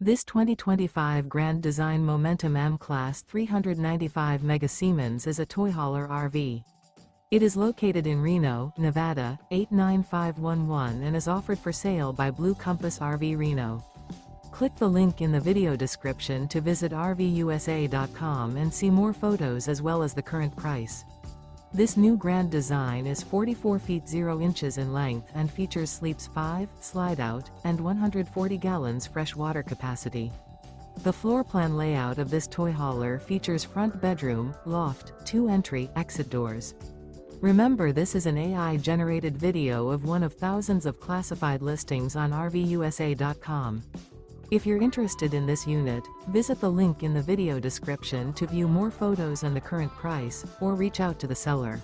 This 2025 Grand Design Momentum M-Class 395 Mega Siemens is a toy hauler RV. It is located in Reno, Nevada, 89511 and is offered for sale by Blue Compass RV Reno. Click the link in the video description to visit RVUSA.com and see more photos as well as the current price. This new grand design is 44 feet 0 inches in length and features sleeps 5, Slideout, and 140 gallons fresh water capacity. The floor plan layout of this toy hauler features front bedroom, loft, 2 entry, exit doors. Remember, this is an AI-generated video of one of thousands of classified listings on RVUSA.com. If you're interested in this unit, visit the link in the video description to view more photos and the current price, or reach out to the seller.